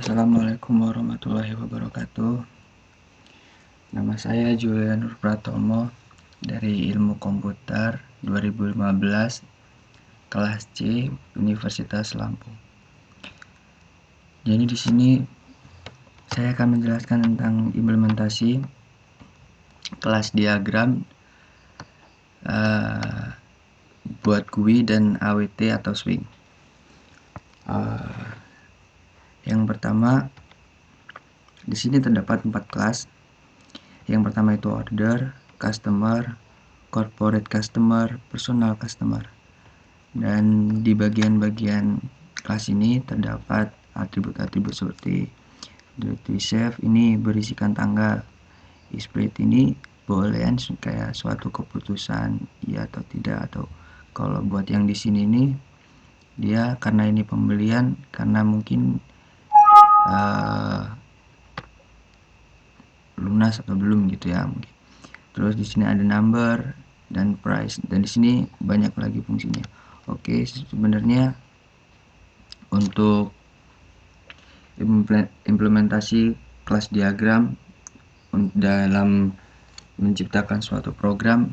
Assalamualaikum warahmatullahi wabarakatuh. Nama saya Julian Nur Pratomo dari Ilmu Komputer 2015 kelas C Universitas Lampung. Jadi di sini saya akan menjelaskan tentang implementasi kelas diagram buat GUI dan AWT atau swing. Yang pertama, di sini terdapat 4 kelas. Yang pertama itu order, customer, corporate customer, personal customer. Dan di bagian-bagian kelas ini terdapat atribut-atribut seperti duty chef ini berisikan tanggal, split ini boolean kayak suatu keputusan ya atau tidak, atau kalau buat yang di sini nih dia karena ini pembelian, karena mungkin lunas atau belum gitu ya. Terus di sini ada number dan price, dan di sini banyak lagi fungsinya. Oke, sebenarnya untuk implementasi kelas diagram dalam menciptakan suatu program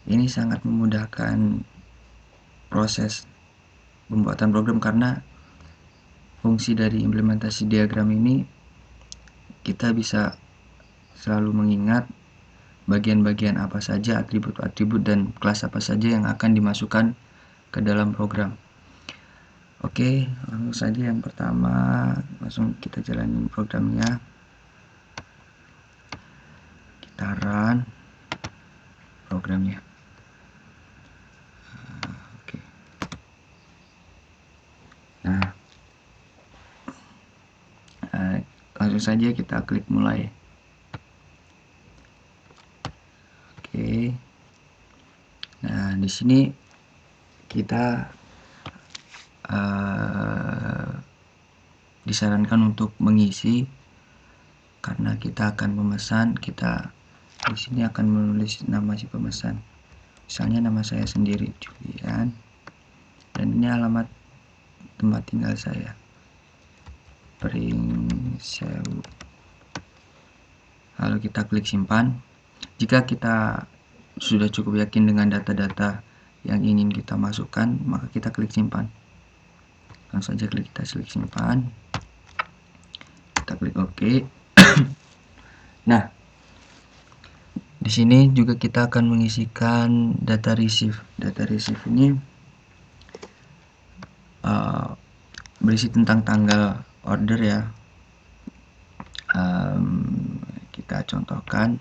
ini sangat memudahkan proses pembuatan program, karena fungsi dari implementasi diagram ini kita bisa selalu mengingat bagian-bagian apa saja, atribut-atribut dan kelas apa saja yang akan dimasukkan ke dalam program. Oke, langsung saja yang pertama, langsung kita jalanin programnya. Kita run programnya. Oke. Nah, langsung saja kita klik mulai. Oke. Nah, di sini kita disarankan untuk mengisi, karena kita akan memesan. Kita di sini akan menulis nama si pemesan. Misalnya nama saya sendiri, Julian, dan ini alamat tempat tinggal saya, Pringsewu. Lalu kita klik simpan. Jika kita sudah cukup yakin dengan data-data yang ingin kita masukkan, maka kita klik simpan. Langsung saja kita klik simpan. Kita klik OK. Nah, di sini juga kita akan mengisikan data receive. Data receive ini berisi tentang tanggal order ya. Kita contohkan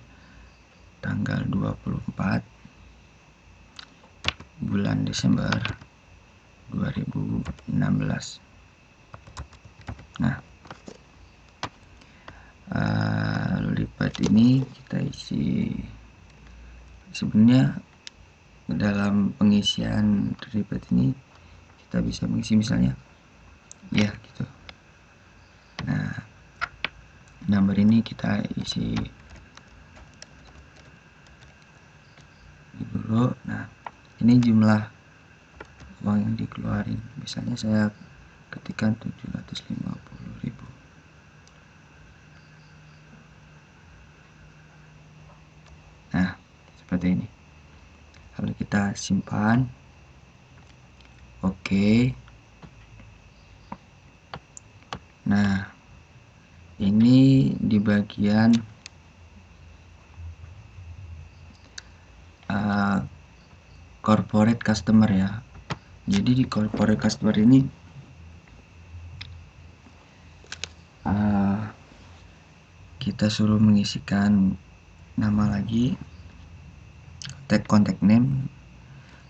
tanggal 24 bulan Desember 2016. Nah, lipat ini kita isi. Sebenarnya dalam pengisian lipat ini kita bisa mengisi misalnya ya gitu. Nah, nomor ini kita isi dulu. Nah, ini jumlah uang yang dikeluarin. Misalnya saya ketikkan 750.000. Nah, seperti ini. Lalu kita simpan. Oke. Nah, ini di bagian corporate customer ya. Jadi di corporate customer ini kita suruh mengisikan nama lagi, tag contact name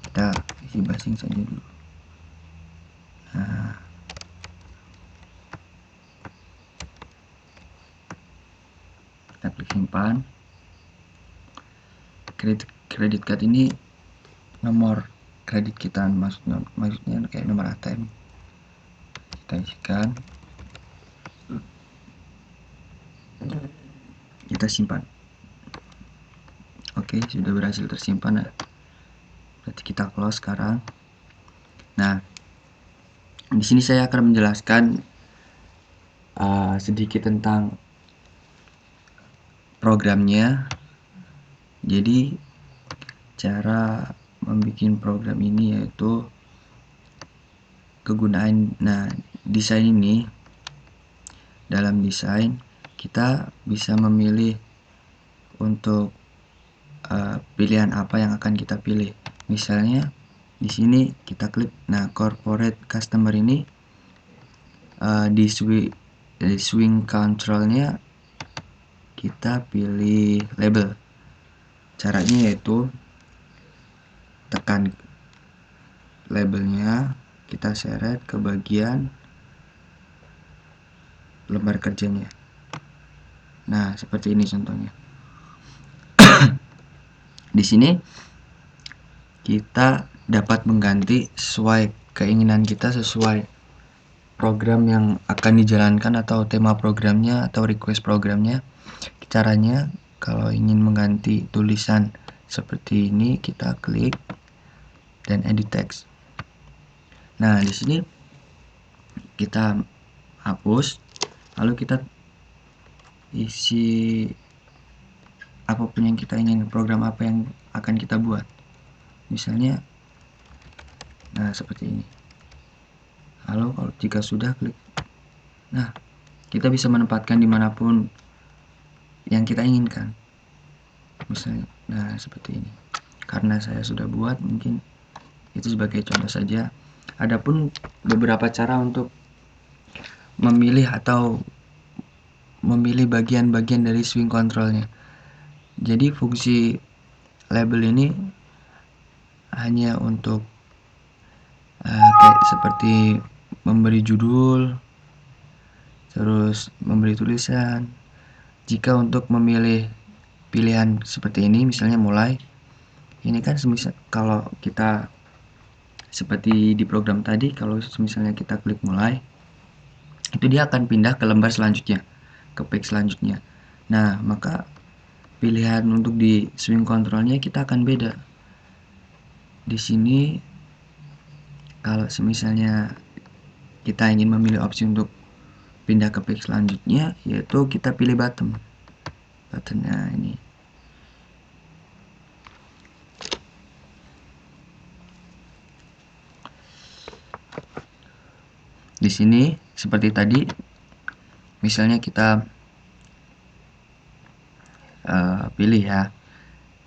kita isi basing saja dulu. Nah, kita klik simpan. Kredit card ini nomor kredit kita, maksudnya kayak nomor ATM. Kita isikan, kita simpan. Oke, sudah berhasil tersimpan ya. Berarti kita close sekarang. Nah, di sini saya akan menjelaskan sedikit tentang programnya. Jadi cara membuat program ini yaitu kegunaan. Nah, desain ini, dalam desain kita bisa memilih untuk pilihan apa yang akan kita pilih. Misalnya di sini kita klik, nah corporate customer ini di swing controlnya kita pilih label. Caranya yaitu tekan labelnya, kita seret ke bagian lembar kerjanya. Nah, seperti ini contohnya. Di sini kita dapat mengganti sesuai keinginan kita, sesuai program yang akan dijalankan atau tema programnya atau request programnya. Caranya kalau ingin mengganti tulisan seperti ini, kita klik dan edit text. Nah, di sini kita hapus, lalu kita isi apapun yang kita ingin, program apa yang akan kita buat. Misalnya, nah seperti ini. Lalu kalau jika sudah, klik. Nah, kita bisa menempatkan dimanapun yang kita inginkan. Misalnya, nah seperti ini. Karena saya sudah buat, mungkin itu sebagai contoh saja. Adapun beberapa cara untuk memilih atau memilih bagian-bagian dari swing controlnya. Jadi fungsi label ini hanya untuk kayak seperti memberi judul, terus memberi tulisan. Jika untuk memilih pilihan seperti ini, misalnya mulai, ini kan semisal kalau kita seperti di program tadi, kalau misalnya kita klik mulai, itu dia akan pindah ke lembar selanjutnya, ke page selanjutnya. Nah, maka pilihan untuk di swing controlnya kita akan beda. Di sini kalau misalnya kita ingin memilih opsi untuk pindah ke page selanjutnya, yaitu kita pilih buttonnya ini. Di sini seperti tadi, misalnya kita pilih ya.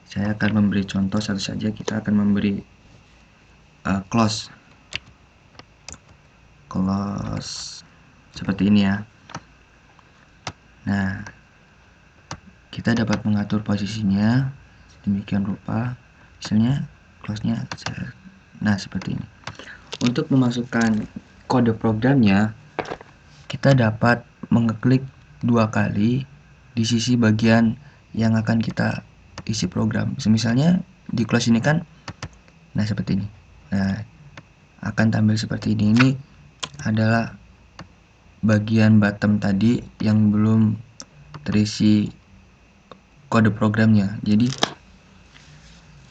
Saya akan memberi contoh satu saja. Kita akan memberi close seperti ini ya. Nah, kita dapat mengatur posisinya demikian rupa. Misalnya close-nya, nah seperti ini. Untuk memasukkan kode programnya, kita dapat mengeklik 2 kali di sisi bagian yang akan kita isi program. Misalnya di close ini kan, nah seperti ini. Nah, akan tampil seperti ini. Ini adalah bagian bottom tadi yang belum terisi kode programnya. Jadi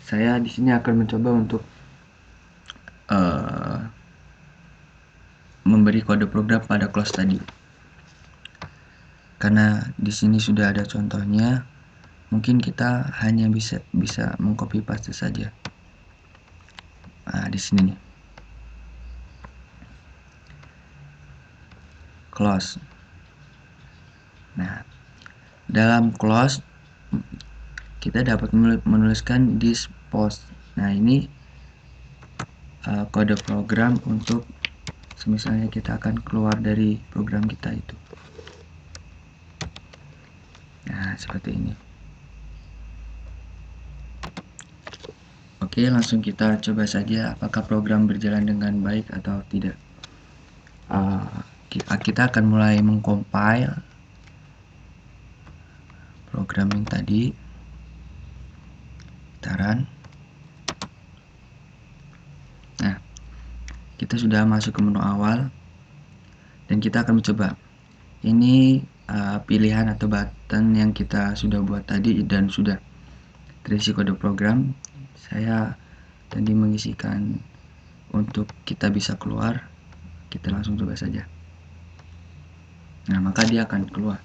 saya di sini akan mencoba untuk memberi kode program pada close tadi. Karena di sini sudah ada contohnya, mungkin kita hanya bisa mengcopy paste saja. Nah, di sini nih. Close. Nah, dalam close kita dapat menuliskan this post. Nah, ini kode program untuk misalnya kita akan keluar dari program kita itu. Nah, seperti ini. Oke, langsung kita coba saja apakah program berjalan dengan baik atau tidak. Kita akan mulai mengcompile program yang tadi. Taran. Nah, kita sudah masuk ke menu awal dan kita akan mencoba. Ini pilihan atau button yang kita sudah buat tadi dan sudah terisi kode program. Saya tadi mengisikan untuk kita bisa keluar. Kita langsung coba saja. Nah, maka dia akan keluar.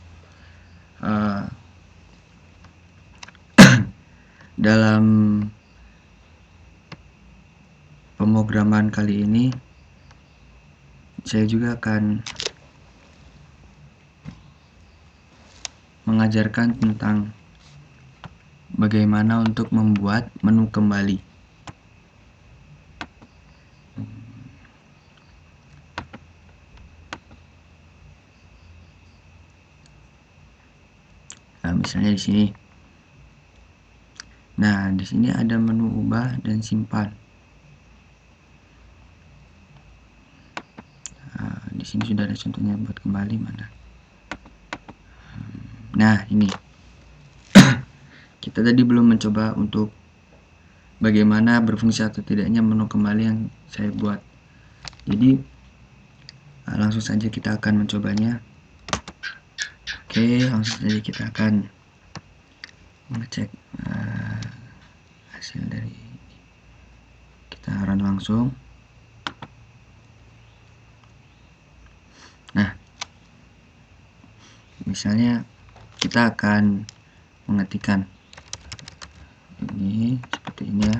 Dalam pemrograman kali ini saya juga akan mengajarkan tentang bagaimana untuk membuat menu kembali. Nah, misalnya di sini. Nah, di sini ada menu ubah dan simpan. Nah, di sini sudah ada contohnya buat kembali mana. Nah, ini. Kita tadi belum mencoba untuk bagaimana berfungsi atau tidaknya menu kembali yang saya buat. Jadi langsung saja kita akan mencobanya. Oke, langsung saja kita akan mengecek hasil dari ini. Kita run langsung. Nah, misalnya kita akan mengetikkan ini seperti ini ya.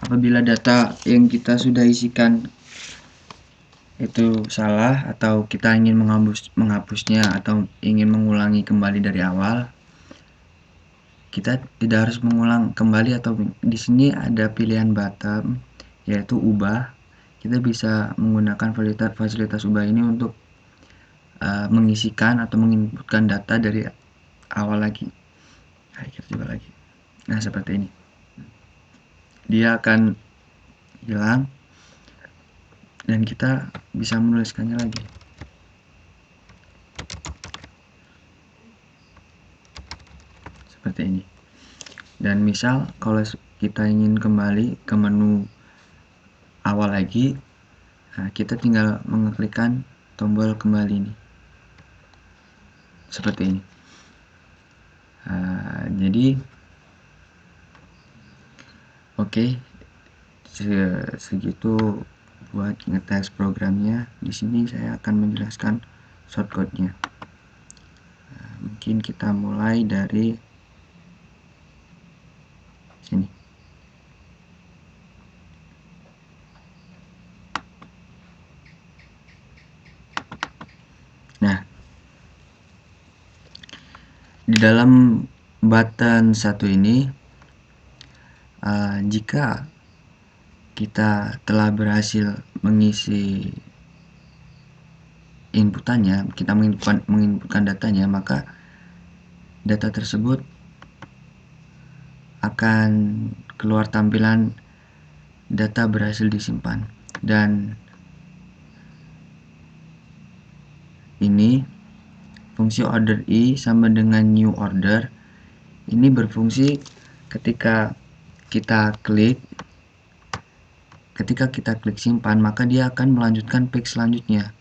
Apabila data yang kita sudah isikan itu salah atau kita ingin menghapusnya atau ingin mengulangi kembali dari awal, kita tidak harus mengulang kembali, atau di sini ada pilihan button yaitu ubah. Kita bisa menggunakan fasilitas ubah ini untuk mengisikan atau menginputkan data dari awal lagi. Nah, kita coba lagi. Nah, seperti ini. Dia akan hilang dan kita bisa menuliskannya lagi. Seperti ini. Dan misal kalau kita ingin kembali ke menu awal lagi, nah, kita tinggal mengeklikkan tombol kembali ini. Seperti ini. Jadi oke, segitu buat ngetes programnya. Di sini saya akan menjelaskan shortcutnya. Mungkin kita mulai dari sini. Nah, di dalam button satu ini, jika kita telah berhasil mengisi inputannya, kita menginputkan datanya, maka data tersebut akan keluar tampilan data berhasil disimpan. Dan ini fungsi order i sama dengan new order. Ini berfungsi ketika kita klik simpan, maka dia akan melanjutkan page selanjutnya.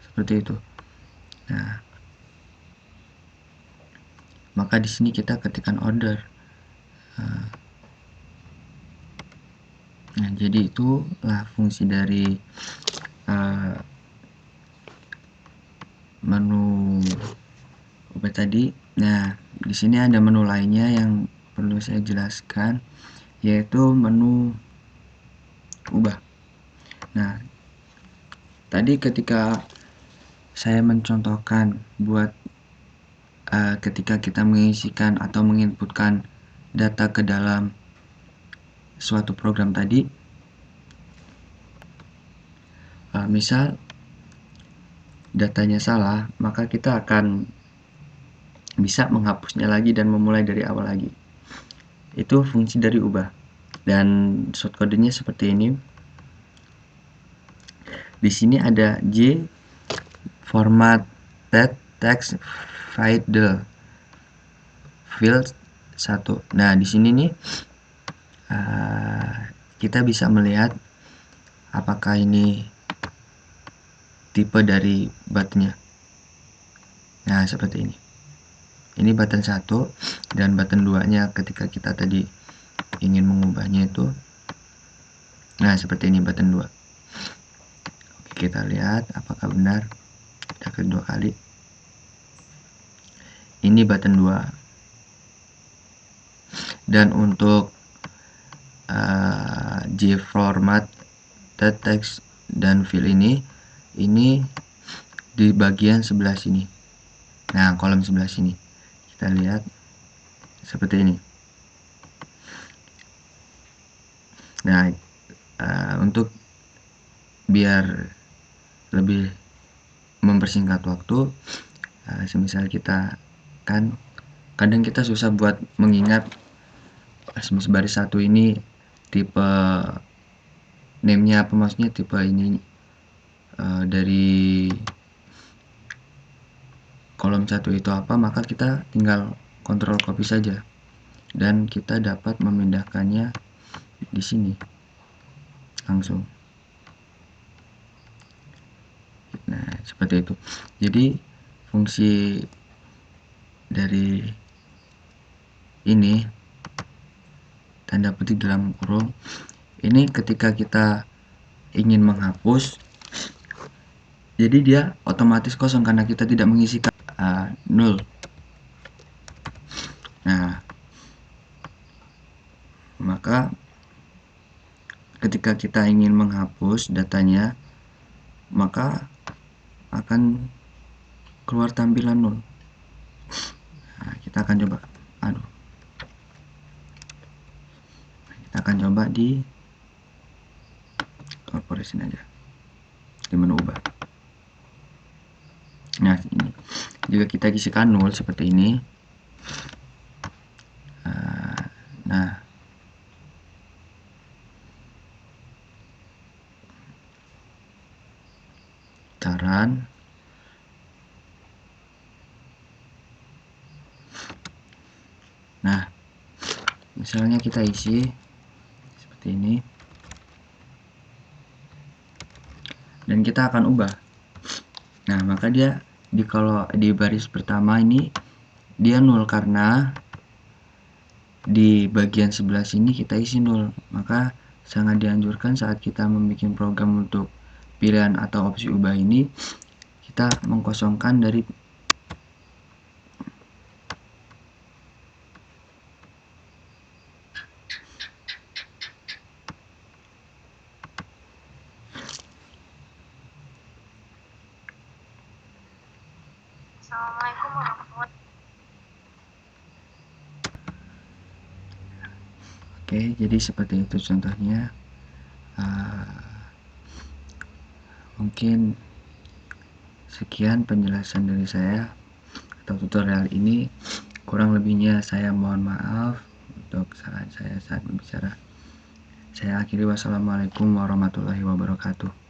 Seperti itu. Nah, maka di sini kita ketikkan order. Nah, jadi itulah fungsi dari menu ubah tadi. Nah, di sini ada menu lainnya yang perlu saya jelaskan, yaitu menu ubah. Nah, tadi ketika saya mencontohkan buat ketika kita mengisikan atau menginputkan data ke dalam suatu program tadi, misal datanya salah, maka kita akan bisa menghapusnya lagi dan memulai dari awal lagi. Itu fungsi dari ubah. Dan shortcode-nya seperti ini. Di sini ada J formatted text field 1. Nah, di sini nih kita bisa melihat apakah ini tipe dari buttonnya. Nah, seperti ini. Ini button 1 dan button 2-nya ketika kita tadi ingin mengubahnya itu. Nah, seperti ini button 2. Oke. Kita lihat apakah benar. Kita klik 2 kali. Ini button 2. Dan untuk Gformat text dan fill ini di bagian sebelah sini. Nah, kolom sebelah sini. Kita lihat seperti ini. Nah, untuk biar lebih mempersingkat waktu, semisal kita kan kadang kita susah buat mengingat baris satu ini tipe name-nya apa, maksudnya tipe ini dari kolom 1 itu apa, maka kita tinggal kontrol copy saja dan kita dapat memindahkannya di sini langsung. Nah, seperti itu. Jadi fungsi dari ini tanda petik dalam kurung ini ketika kita ingin menghapus, jadi dia otomatis kosong karena kita tidak mengisikan nol. Nah, maka ketika kita ingin menghapus datanya, maka akan keluar tampilan nol. Nah, kita akan coba, kita akan coba di corporation aja, di menu ubah. Nah, ini jika kita isikan nol seperti ini. Nah, saran. Nah, misalnya kita isi seperti ini dan kita akan ubah. Nah, maka dia kalau di baris pertama ini dia nol karena di bagian sebelah sini kita isi nol. Maka sangat dianjurkan saat kita membuat program untuk pilihan atau opsi ubah ini, kita mengkosongkan dari Assalamualaikum warahmatullahi. Oke, jadi seperti itu contohnya. Mungkin sekian penjelasan dari saya atau tutorial ini. Kurang lebihnya saya mohon maaf untuk saran saya saat berbicara. Saya akhiri, wassalamualaikum warahmatullahi wabarakatuh.